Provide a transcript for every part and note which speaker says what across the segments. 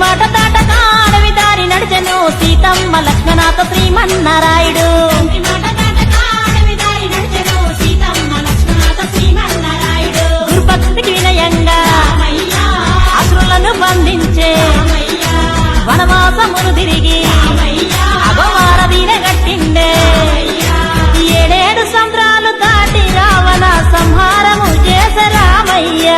Speaker 1: మాట దాటక అడవి దారి నడిచెను సీతమ్మ లక్ష్మణాథ శ్రీమన్నారాయుడు. గురుభక్తికి వినయంగా అసురులను బంధించే వనవాసమును తిరిగి అగవారదీన గట్టిండే. ఏడేడు సంద్రాలు దాటి రావణ సంహారము చేసే రామయ్య.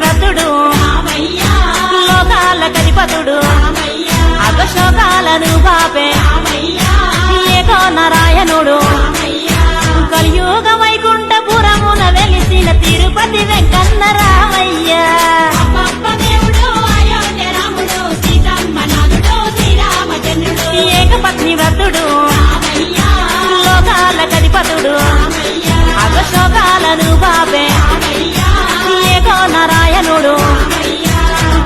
Speaker 1: వ్రతుడు లోకాల కధిపతుడు అగశోకాలను బాపే ఏకో నారాయణుడు. కలియుగ వైకుంఠపురమున వెలిసిన తిరుపతి వెంకన్న రామయ్య. ఏకపత్ని వ్రతుడు లోకాల కధిపతుడు అగశోకాలను బాపే ఏకో నారాయణుడు.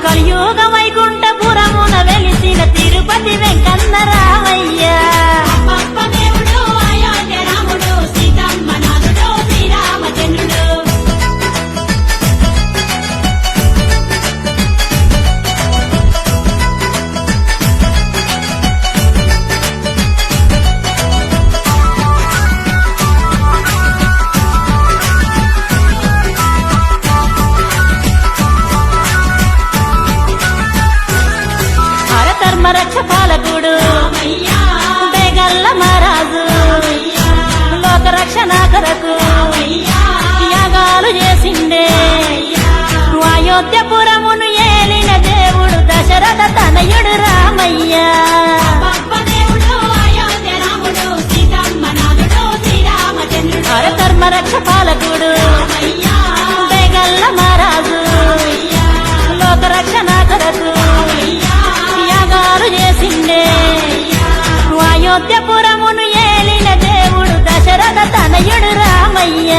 Speaker 1: కలియుగ వైకుంఠపురమున వెలిసిన తిరుపతి వెంకన్న రామయ్య. రక్ష పాలకుడు బేగల్ల మహారాజు లోక రక్షణ కొరకు యాగాలు చేసిండే. అయోధ్యపురమును ఏలిన దేవుడు దశరథ తనయుడు రామయ్య. ధర్మ రక్ష పాలకుడు బేగల్ల మహారాజు లోక రక్షణ కొరకు చేసిండే. అయోధ్యపురమును ఏలిన దేవుడు దశరథ తనయుడు రామయ్య.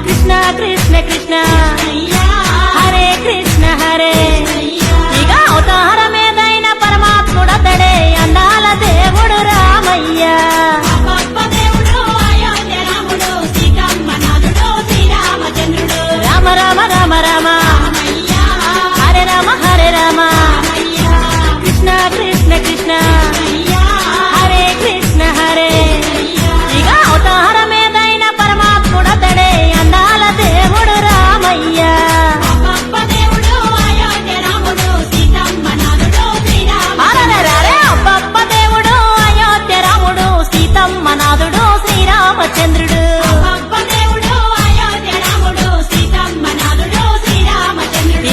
Speaker 1: కృష్ణ కృష్ణ కృష్ణ హరే కృష్ణ హరే. ఇక అవతారమేదైన పరమాత్ముడతడే అందాల దేవుడు రామయ్య. రామ రామ రామ రామ హరే రామ హరే రామ కృష్ణ కృష్ణ కృష్ణ హరే కృష్ణ హరే. ఇక అవతారమేదైన పరమాత్ముడతడే అందాల దేవుడు రామయ్య. అబ్బబ్బ దేవుడు అయోధ్య రాముడు సీతమ్మ నాథుడు శ్రీరామచంద్రుడు.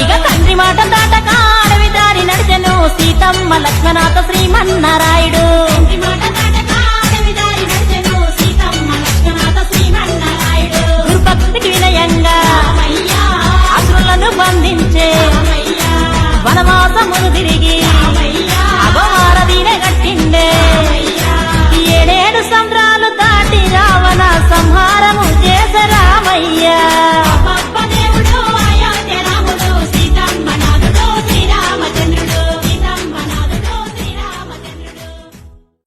Speaker 1: ఇక తండ్రి మాట దాటక అడవి దారి నడిచెను సీతమ్మ లక్ష్మణాథ శ్రీమన్నారాయుడు. గురుభక్తికి వినయంగా అసురులను బంధించే వనవాసమును తిరిగి అగవారదీన గట్టిండే. ఏడేడు సంద్రాలు దాటి రావణ సంహారము చేసే రామయ్య.